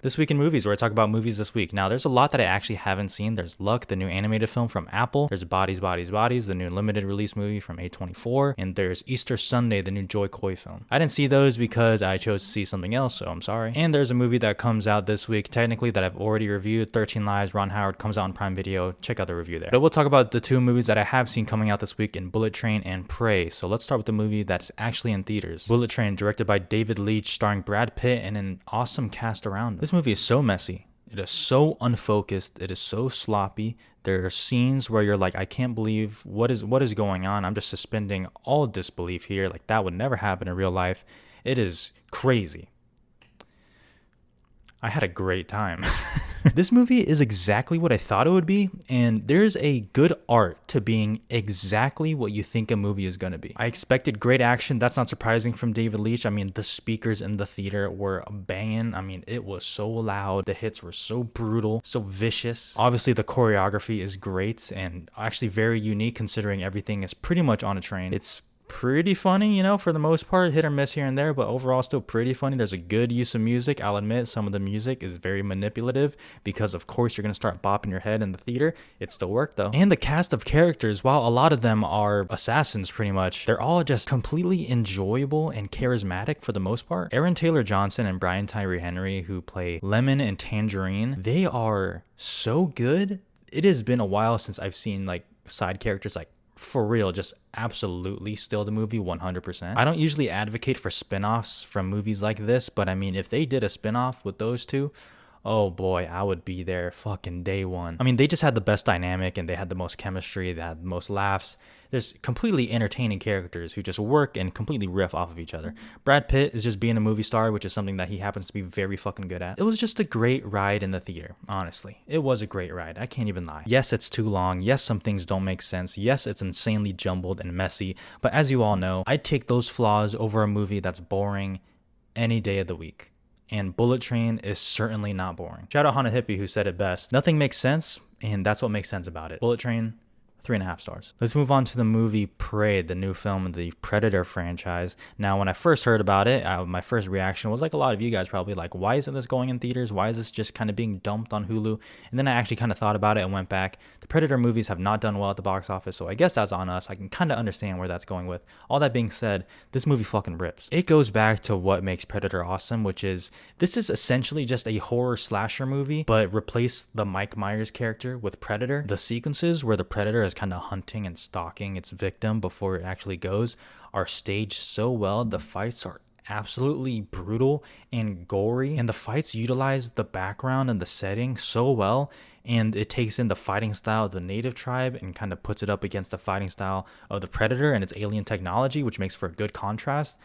This Week in Movies, where I talk about movies this week. Now, there's a lot that I actually haven't seen. There's Luck, the new animated film from Apple. There's Bodies, Bodies, Bodies, the new limited release movie from A24. And there's Easter Sunday, the new Joy Coy film. I didn't see those because I chose to see something else, so I'm sorry. And there's a movie that comes out this week, technically, that I've already reviewed. 13 Lives, Ron Howard, comes out on Prime Video. Check out the review there. But we'll talk about the two movies that I have seen coming out this week in Bullet Train and Prey. So let's start with the movie that's actually in theaters. Bullet Train, directed by David Leitch, starring Brad Pitt and an awesome cast around him. This movie is so messy. It is so unfocused. It is so sloppy. There are scenes where you're like, I can't believe what is going on. I'm just suspending all disbelief here. Like, that would never happen in real life. It is crazy. I had a great time. This movie is exactly what I thought it would be, and there's a good art to being exactly what you think a movie is going to be. I expected great action. That's not surprising from David Leitch. I mean, the speakers in the theater were banging. I mean, it was so loud. The hits were so brutal, so vicious. Obviously, the choreography is great and actually very unique considering everything is pretty much on a train. It's pretty funny, you know, for the most part, hit or miss here and there, but overall still pretty funny. There's a good use of music. I'll admit some of the music is very manipulative because of course you're going to start bopping your head in the theater. It still worked though. And the cast of characters, while a lot of them are assassins pretty much, they're all just completely enjoyable and charismatic for the most part. Aaron Taylor Johnson and Brian Tyree Henry, who play Lemon and Tangerine, they are so good. It has been a while since I've seen like side characters like for real just absolutely steal the movie 100%. I don't usually advocate for spin-offs from movies like this, but I mean, if they did a spin-off with those two, oh boy, I would be there fucking day one. I mean, they just had the best dynamic and they had the most chemistry, they had the most laughs. There's completely entertaining characters who just work and completely riff off of each other. Brad Pitt is just being a movie star, which is something that he happens to be very fucking good at. It was just a great ride in the theater, honestly. It was a great ride. I can't even lie. Yes, it's too long. Yes, some things don't make sense. Yes, it's insanely jumbled and messy. But as you all know, I'd take those flaws over a movie that's boring any day of the week. And Bullet Train is certainly not boring. Shout out Hana Hippie who said it best. Nothing makes sense, and that's what makes sense about it. Bullet Train, 3.5 stars. Let's move on to the movie Prey, the new film of the Predator franchise. Now, when I first heard about it, my first reaction was like a lot of you guys probably like, why isn't this going in theaters? Why is this just kind of being dumped on Hulu? And then I actually kind of thought about it and went back. The Predator movies have not done well at the box office, so I guess that's on us. I can kind of understand where that's going with. All that being said, this movie fucking rips. It goes back to what makes Predator awesome, which is this is essentially just a horror slasher movie, but replace the Mike Myers character with Predator. The sequences where the Predator is kind of hunting and stalking its victim before it actually goes are staged so well. The fights are absolutely brutal and gory, and the fights utilize the background and the setting so well, and it takes in the fighting style of the native tribe and kind of puts it up against the fighting style of the Predator and its alien technology, which makes for a good contrast.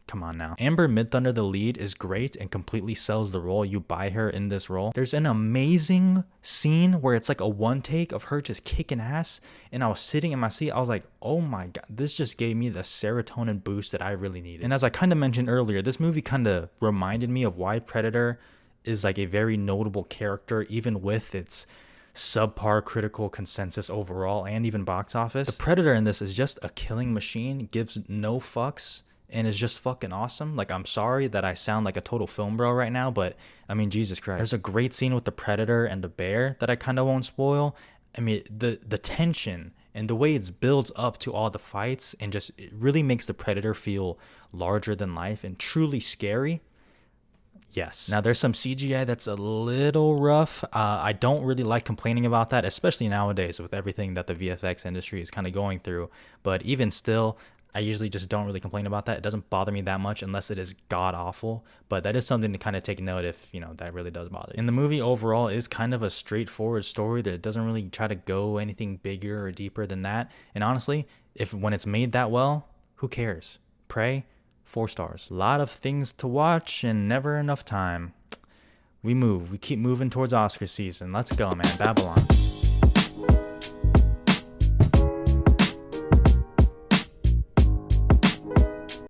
Come on now. Amber Midthunder, the lead, is great and completely sells the role. You buy her in this role. There's an amazing scene where it's like a one take of her just kicking ass, and I was sitting in my seat. I was like, oh my god, this just gave me the serotonin boost that I really needed. And as I kind of mentioned earlier, this movie kind of reminded me of why Predator is like a very notable character, even with its subpar critical consensus overall and even box office. The Predator in this is just a killing machine, gives no fucks, and is just fucking awesome. Like, I'm sorry that I sound like a total film bro right now, but I mean, Jesus Christ. There's a great scene with the Predator and the bear that I kind of won't spoil. I mean, the tension and the way it's builds up to all the fights and just it really makes the Predator feel larger than life and truly scary. Yes. Now, there's some CGI that's a little rough. I don't really like complaining about that, especially nowadays with everything that the VFX industry is kind of going through. But even still, I usually just don't really complain about that. It doesn't bother me that much unless it is god awful. But that is something to kind of take note if, you know, that really does bother you. And the movie overall is kind of a straightforward story that doesn't really try to go anything bigger or deeper than that. And honestly, when it's made that well, who cares? Prey, 4 stars. A lot of things to watch and never enough time. We keep moving towards Oscar season. Let's go, man. Babylon.